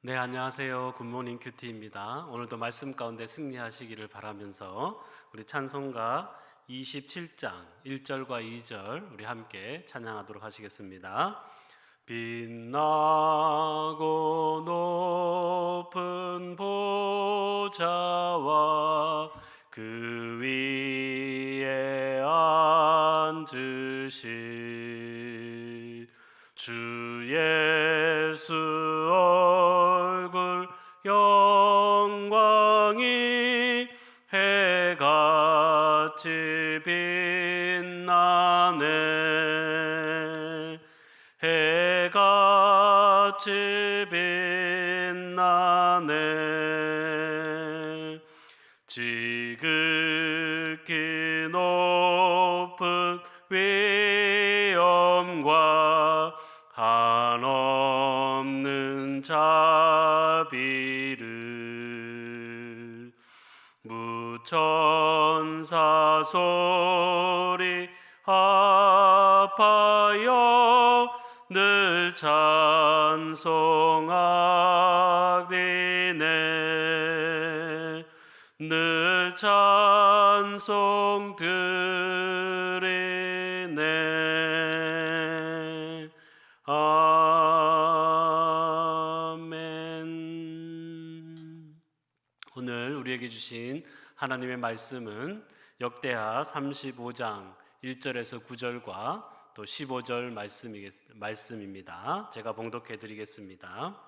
네, 안녕하세요. 굿모닝 큐티입니다. 오늘도 말씀 가운데 승리하시기를 바라면서 우리 찬송가 27장 1절과 2절 우리 함께 찬양하도록 하시겠습니다. 빛나고 높은 보좌와 그 위에 앉으신 주 예수 얼굴 영광이 해같이 빛나네. 해같이 빛나네. 지극히 높은 위엄과 한없는 자비를 무천사 소리 합하여 늘 찬송하리네. 늘 찬송 드리네. 아멘. 오늘 우리에게 주신 하나님의 말씀은 역대하 35장 1절에서 9절과 또 15절 말씀입니다. 제가 봉독해 드리겠습니다.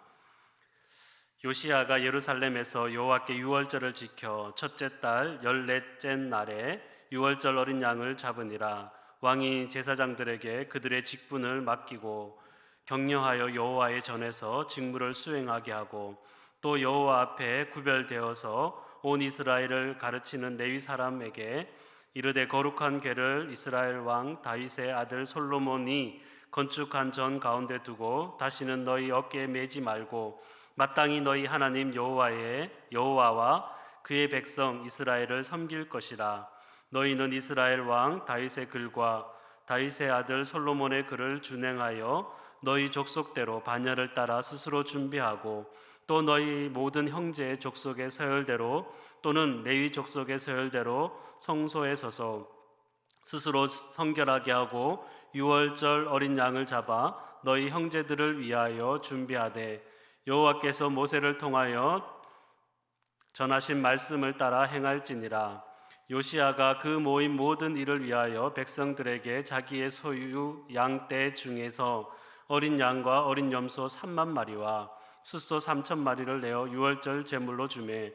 요시야가 예루살렘에서 여호와께 유월절을 지켜 첫째 달 14째 날에 유월절 어린 양을 잡으니라. 왕이 제사장들에게 그들의 직분을 맡기고 격려하여 여호와의 전에서 직무를 수행하게 하고 또 여호와 앞에 구별되어서 온 이스라엘을 가르치는 레위 사람에게 이르되 거룩한 궤를 이스라엘 왕 다윗의 아들 솔로몬이 건축한 전 가운데 두고 다시는 너희 어깨에 매지 말고 마땅히 너희 하나님 여호와와 그의 백성 이스라엘을 섬길 것이라. 너희는 이스라엘 왕 다윗의 글과 다윗의 아들 솔로몬의 글을 준행하여 너희 족속대로 반열을 따라 스스로 준비하고 또 너희 모든 형제의 족속의 서열대로 또는 레위 족속의 서열대로 성소에 서서 스스로 성결하게 하고 유월절 어린 양을 잡아 너희 형제들을 위하여 준비하되 여호와께서 모세를 통하여 전하신 말씀을 따라 행할지니라. 요시야가 그 모인 모든 일을 위하여 백성들에게 자기의 소유 양떼 중에서 어린 양과 어린 염소 3만 마리와 숫소 3천 마리를 내어 유월절 제물로 주매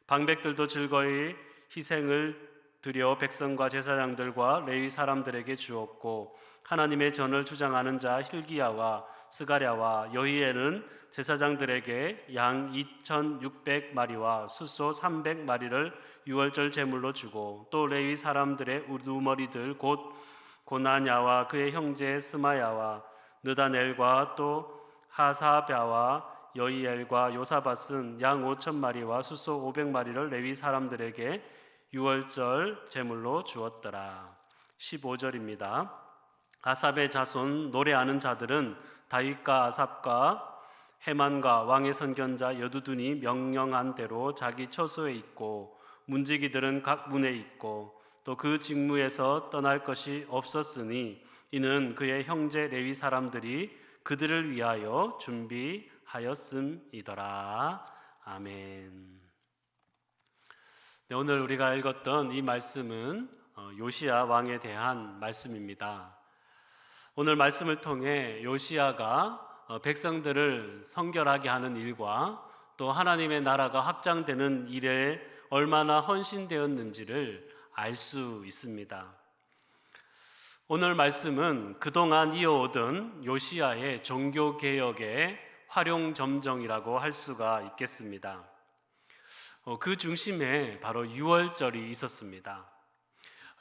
방백들도 즐거이 희생을 드려 백성과 제사장들과 레위 사람들에게 주었고 하나님의 전을 주장하는 자 hil기야와 스가랴와 여히엘은 제사장들에게 양 2,600마리와 숫소 300마리를 유월절 제물로 주고 또 레위 사람들의 우두머리들 곧 고나냐와 그의 형제 스마야와 느다넬과 또 하사랴와 여히엘과 요사밧은 양 5,000마리와 숫소 500마리를 레위 사람들에게 유월절 제물로 주었더라. 15절입니다. 아삽의 자손 노래하는 자들은 다윗과 아삽과 헤만과 왕의 선견자 여두둔이 명령한 대로 자기 처소에 있고 문지기들은 각 문에 있고 또 그 직무에서 떠날 것이 없었으니 이는 그의 형제 레위 사람들이 그들을 위하여 준비하였음이더라. 아멘. 네, 오늘 우리가 읽었던 이 말씀은 요시야 왕에 대한 말씀입니다. 오늘 말씀을 통해 요시야가 백성들을 성결하게 하는 일과 또 하나님의 나라가 확장되는 일에 얼마나 헌신되었는지를 알 수 있습니다. 오늘 말씀은 그동안 이어오던 요시야의 종교개혁의 활용점정이라고 할 수가 있겠습니다. 그 중심에 바로 유월절이 있었습니다.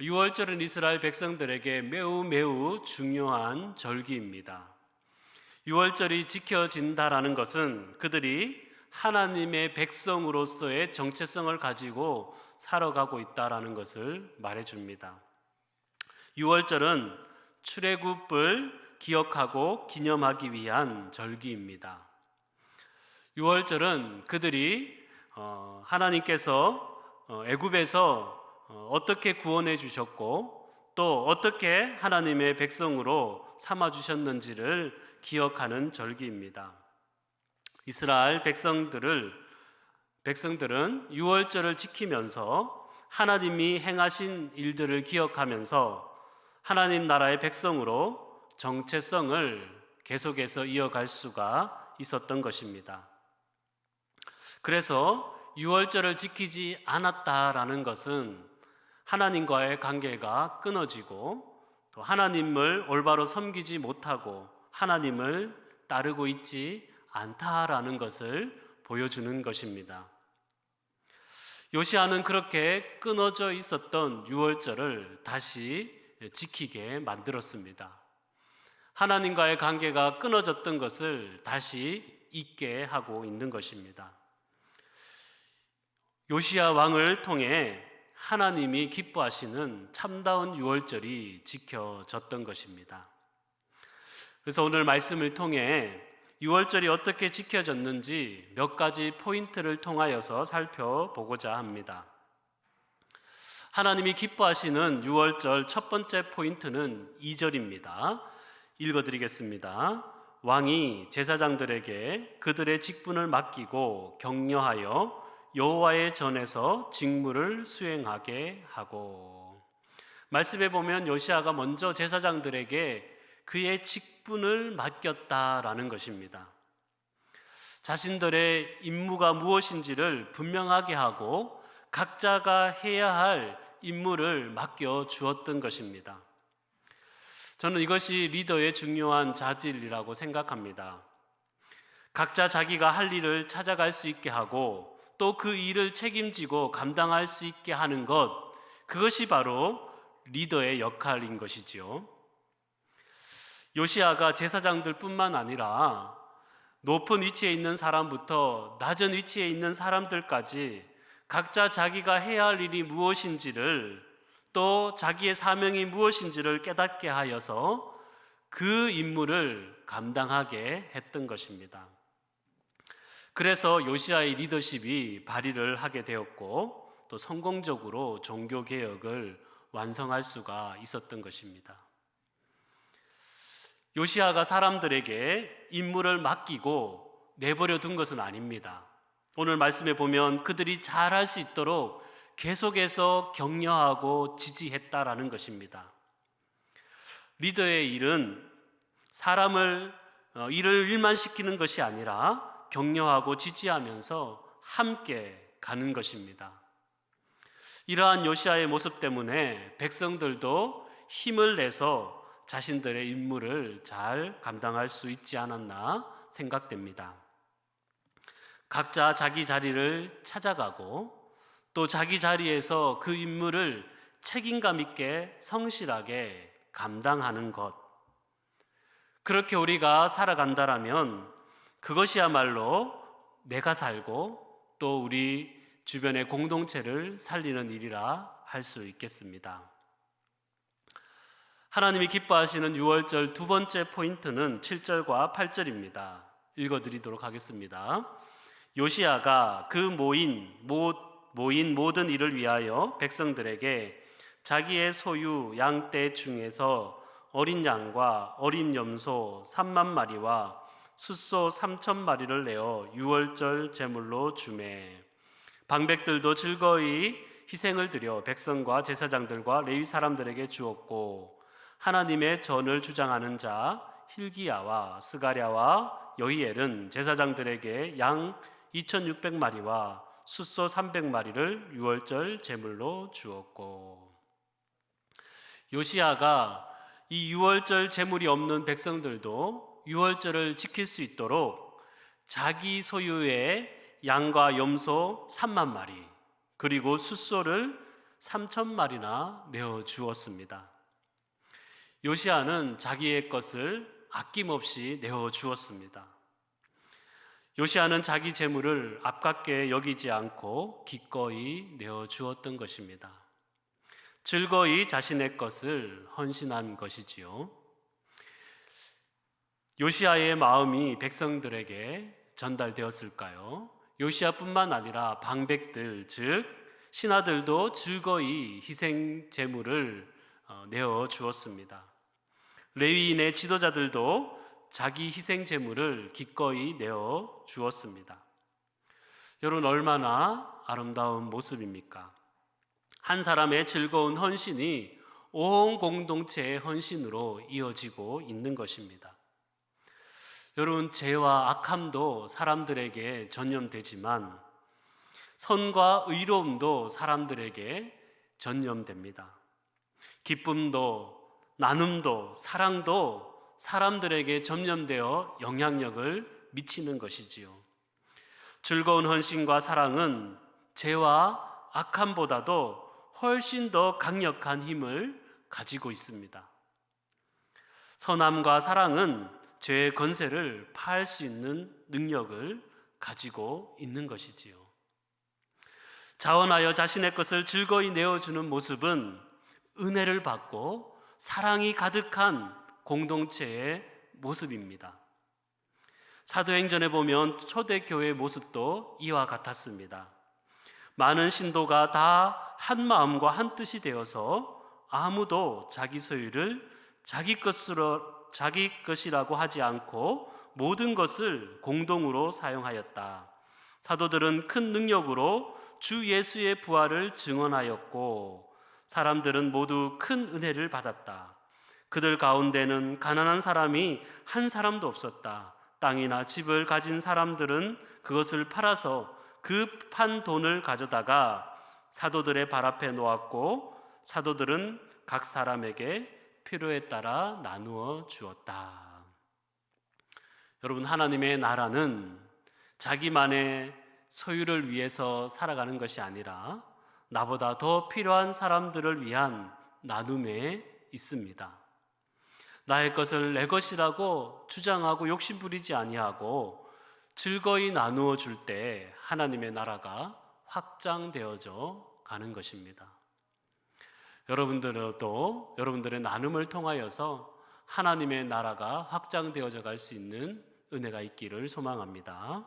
유월절은 이스라엘 백성들에게 매우 중요한 절기입니다. 유월절이 지켜진다라는 것은 그들이 하나님의 백성으로서의 정체성을 가지고 살아가고 있다라는 것을 말해줍니다. 유월절은 출애굽을 기억하고 기념하기 위한 절기입니다. 유월절은 그들이 하나님께서 애굽에서 어떻게 구원해 주셨고 또 어떻게 하나님의 백성으로 삼아 주셨는지를 기억하는 절기입니다. 이스라엘 백성들은 유월절을 지키면서 하나님이 행하신 일들을 기억하면서 하나님 나라의 백성으로 정체성을 계속해서 이어갈 수가 있었던 것입니다. 그래서 유월절을 지키지 않았다라는 것은 하나님과의 관계가 끊어지고 또 하나님을 올바로 섬기지 못하고 하나님을 따르고 있지 않다라는 것을 보여주는 것입니다. 요시야는 그렇게 끊어져 있었던 유월절을 다시 지키게 만들었습니다. 하나님과의 관계가 끊어졌던 것을 다시 잊게 하고 있는 것입니다. 요시야 왕을 통해 하나님이 기뻐하시는 참다운 유월절이 지켜졌던 것입니다. 그래서 오늘 말씀을 통해 유월절이 어떻게 지켜졌는지 몇 가지 포인트를 통하여서 살펴보고자 합니다. 하나님이 기뻐하시는 유월절 첫 번째 포인트는 2절입니다. 읽어드리겠습니다. 왕이 제사장들에게 그들의 직분을 맡기고 격려하여 여호와의 전에서 직무를 수행하게 하고. 말씀에 보면 요시야가 먼저 제사장들에게 그의 직분을 맡겼다라는 것입니다. 자신들의 임무가 무엇인지를 분명하게 하고 각자가 해야 할 임무를 맡겨 주었던 것입니다. 저는 이것이 리더의 중요한 자질이라고 생각합니다. 각자 자기가 할 일을 찾아갈 수 있게 하고 또 그 일을 책임지고 감당할 수 있게 하는 것, 그것이 바로 리더의 역할인 것이지요. 요시야가 제사장들뿐만 아니라 높은 위치에 있는 사람부터 낮은 위치에 있는 사람들까지 각자 자기가 해야 할 일이 무엇인지를 또 자기의 사명이 무엇인지를 깨닫게 하여서 그 임무를 감당하게 했던 것입니다. 그래서 요시야의 리더십이 발휘를 하게 되었고 또 성공적으로 종교개혁을 완성할 수가 있었던 것입니다. 요시야가 사람들에게 임무를 맡기고 내버려 둔 것은 아닙니다. 오늘 말씀에 보면 그들이 잘할 수 있도록 계속해서 격려하고 지지했다라는 것입니다. 리더의 일은 사람을 일만 시키는 것이 아니라 격려하고 지지하면서 함께 가는 것입니다. 이러한 요시야의 모습 때문에 백성들도 힘을 내서 자신들의 임무를 잘 감당할 수 있지 않았나 생각됩니다. 각자 자기 자리를 찾아가고 또 자기 자리에서 그 임무를 책임감 있게 성실하게 감당하는 것, 그렇게 우리가 살아간다라면 그것이야말로 내가 살고 또 우리 주변의 공동체를 살리는 일이라 할 수 있겠습니다. 하나님이 기뻐하시는 유월절 두 번째 포인트는 7절과 8절입니다. 읽어드리도록 하겠습니다. 요시야가 그 모인 모든 일을 위하여 백성들에게 자기의 소유 양떼 중에서 어린 양과 어린 염소 3만 마리와 숫소 3천 마리를 내어 유월절 제물로 주매 방백들도 즐거이 희생을 드려 백성과 제사장들과 레위 사람들에게 주었고 하나님의 전을 주장하는 자 hil기야와 스가랴와 여히엘은 제사장들에게 양 2,600마리와 숫소 300마리를 유월절 제물로 주었고. 요시야가 이 유월절 제물이 없는 백성들도 유월절을 지킬 수 있도록 자기 소유의 양과 염소 3만 마리 그리고 숫소를 3,000마리나 내어 주었습니다. 요시야는 자기의 것을 아낌없이 내어 주었습니다. 요시야는 자기 재물을 아깝게 여기지 않고 기꺼이 내어 주었던 것입니다. 즐거이 자신의 것을 헌신한 것이지요. 요시야의 마음이 백성들에게 전달되었을까요? 요시야뿐만 아니라 방백들, 즉 신하들도 즐거이 희생 제물을 내어 주었습니다. 레위인의 지도자들도 자기 희생 제물을 기꺼이 내어 주었습니다. 여러분, 얼마나 아름다운 모습입니까? 한 사람의 즐거운 헌신이 온 공동체의 헌신으로 이어지고 있는 것입니다. 여러분, 죄와 악함도 사람들에게 전염되지만 선과 의로움도 사람들에게 전염됩니다. 기쁨도 나눔도 사랑도 사람들에게 전염되어 영향력을 미치는 것이지요. 즐거운 헌신과 사랑은 죄와 악함보다도 훨씬 더 강력한 힘을 가지고 있습니다. 선함과 사랑은 죄의 권세를 파할 수 있는 능력을 가지고 있는 것이지요. 자원하여 자신의 것을 즐거이 내어주는 모습은 은혜를 받고 사랑이 가득한 공동체의 모습입니다. 사도행전에 보면 초대교회의 모습도 이와 같았습니다. 많은 신도가 다 한 마음과 한 뜻이 되어서 아무도 자기 소유를 자기 것이라고 하지 않고 모든 것을 공동으로 사용하였다. 사도들은 큰 능력으로 주 예수의 부활을 증언하였고 사람들은 모두 큰 은혜를 받았다. 그들 가운데는 가난한 사람이 한 사람도 없었다. 땅이나 집을 가진 사람들은 그것을 팔아서 그 판 돈을 가져다가 사도들의 발 앞에 놓았고 사도들은 각 사람에게 필요에 따라 나누어 주었다. 여러분, 하나님의 나라는 자기만의 소유를 위해서 살아가는 것이 아니라 나보다 더 필요한 사람들을 위한 나눔에 있습니다. 나의 것을 내 것이라고 주장하고 욕심부리지 아니하고 즐거이 나누어 줄 때 하나님의 나라가 확장되어져 가는 것입니다. 여러분들도 여러분들의 나눔을 통하여서 하나님의 나라가 확장되어져 갈 수 있는 은혜가 있기를 소망합니다.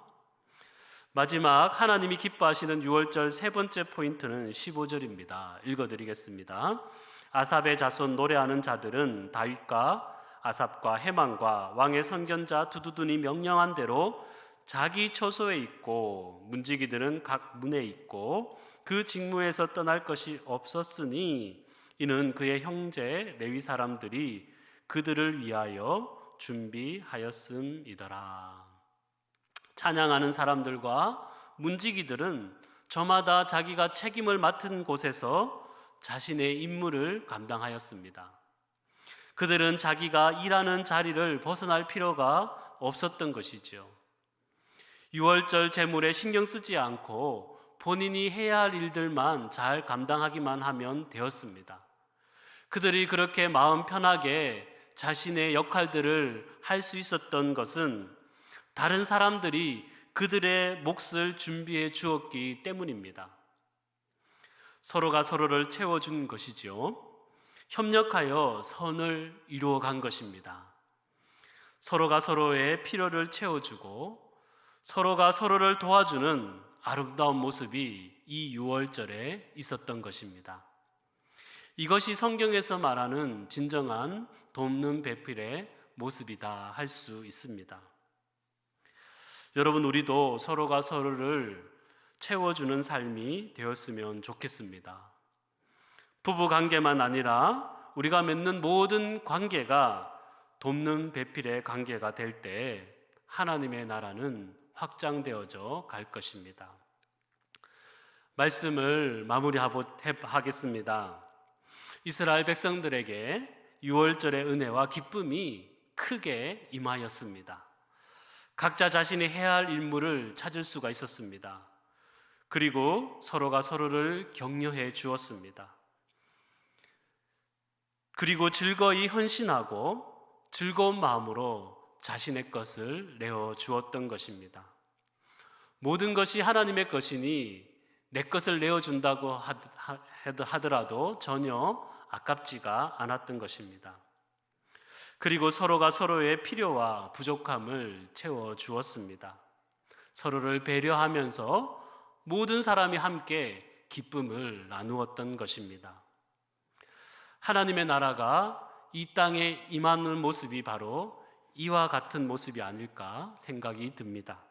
마지막 하나님이 기뻐하시는 유월절 세 번째 포인트는 15절입니다. 읽어드리겠습니다. 아삽의 자손 노래하는 자들은 다윗과 아삽과 헤만과 왕의 선견자 두두둔이 명령한 대로 자기 처소에 있고 문지기들은 각 문에 있고 그 직무에서 떠날 것이 없었으니 이는 그의 형제 레위 사람들이 그들을 위하여 준비하였음이더라. 찬양하는 사람들과 문지기들은 저마다 자기가 책임을 맡은 곳에서 자신의 임무를 감당하였습니다. 그들은 자기가 일하는 자리를 벗어날 필요가 없었던 것이지요. 유월절 제물에 신경 쓰지 않고 본인이 해야 할 일들만 잘 감당하기만 하면 되었습니다. 그들이 그렇게 마음 편하게 자신의 역할들을 할 수 있었던 것은 다른 사람들이 그들의 몫을 준비해 주었기 때문입니다. 서로가 서로를 채워준 것이지요. 협력하여 선을 이루어 간 것입니다. 서로가 서로의 필요를 채워주고 서로가 서로를 도와주는 아름다운 모습이 이 유월절에 있었던 것입니다. 이것이 성경에서 말하는 진정한 돕는 배필의 모습이다 할 수 있습니다. 여러분, 우리도 서로가 서로를 채워주는 삶이 되었으면 좋겠습니다. 부부 관계만 아니라 우리가 맺는 모든 관계가 돕는 배필의 관계가 될 때 하나님의 나라는 확장되어져 갈 것입니다. 말씀을 마무리하겠습니다. 이스라엘 백성들에게 유월절의 은혜와 기쁨이 크게 임하였습니다. 각자 자신이 해야 할 임무를 찾을 수가 있었습니다. 그리고 서로가 서로를 격려해 주었습니다. 그리고 즐거이 헌신하고 즐거운 마음으로 자신의 것을 내어 주었던 것입니다. 모든 것이 하나님의 것이니 내 것을 내어준다고 하더라도 전혀 아깝지가 않았던 것입니다. 그리고 서로가 서로의 필요와 부족함을 채워 주었습니다. 서로를 배려하면서 모든 사람이 함께 기쁨을 나누었던 것입니다. 하나님의 나라가 이 땅에 임하는 모습이 바로 이와 같은 모습이 아닐까 생각이 듭니다.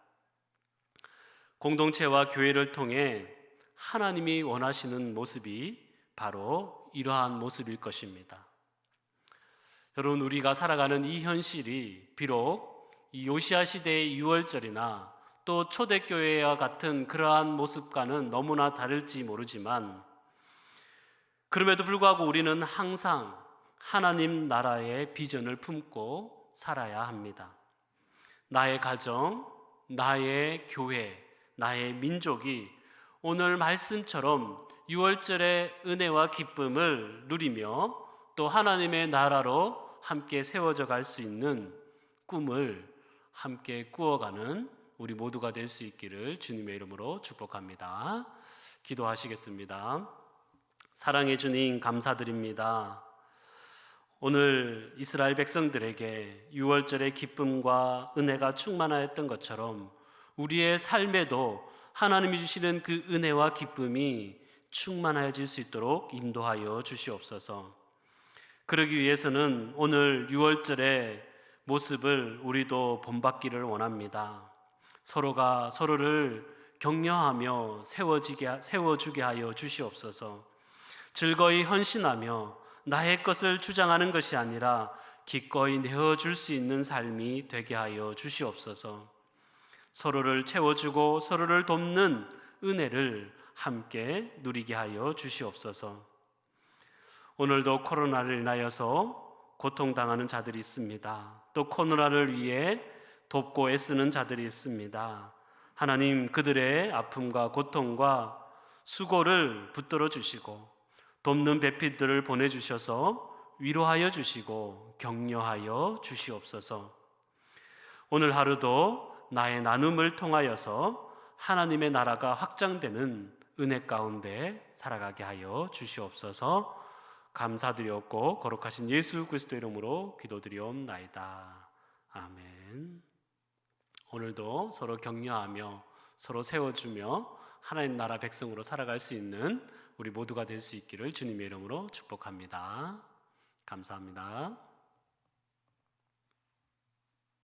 공동체와 교회를 통해 하나님이 원하시는 모습이 바로 이러한 모습일 것입니다. 여러분, 우리가 살아가는 이 현실이 비록 이 요시야 시대의 유월절이나 또 초대교회와 같은 그러한 모습과는 너무나 다를지 모르지만, 그럼에도 불구하고 우리는 항상 하나님 나라의 비전을 품고 살아야 합니다. 나의 가정, 나의 교회, 나의 민족이 오늘 말씀처럼 유월절의 은혜와 기쁨을 누리며 또 하나님의 나라로 함께 세워져 갈 수 있는 꿈을 함께 꾸어가는 우리 모두가 될 수 있기를 주님의 이름으로 축복합니다. 기도하시겠습니다. 사랑해 주님, 감사드립니다. 오늘 이스라엘 백성들에게 유월절의 기쁨과 은혜가 충만하였던 것처럼 우리의 삶에도 하나님이 주시는 그 은혜와 기쁨이 충만해질 수 있도록 인도하여 주시옵소서. 그러기 위해서는 오늘 유월절의 모습을 우리도 본받기를 원합니다. 서로가 서로를 격려하며 세워주게 하여 주시옵소서. 즐거이 헌신하며 나의 것을 주장하는 것이 아니라 기꺼이 내어줄 수 있는 삶이 되게 하여 주시옵소서. 서로를 채워주고 서로를 돕는 은혜를 함께 누리게 하여 주시옵소서. 오늘도 코로나를 인하여서 고통당하는 자들이 있습니다. 또 코로나를 위해 돕고 애쓰는 자들이 있습니다. 하나님, 그들의 아픔과 고통과 수고를 붙들어 주시고 돕는 배필들을 보내주셔서 위로하여 주시고 격려하여 주시옵소서. 오늘 하루도 나의 나눔을 통하여서 하나님의 나라가 확장되는 은혜 가운데 살아가게 하여 주시옵소서. 감사드렸고 거룩하신 예수 그리스도 이름으로 기도드리옵나이다. 아멘. 오늘도 서로 격려하며 서로 세워주며 하나님 나라 백성으로 살아갈 수 있는 우리 모두가 될 수 있기를 주님의 이름으로 축복합니다. 감사합니다.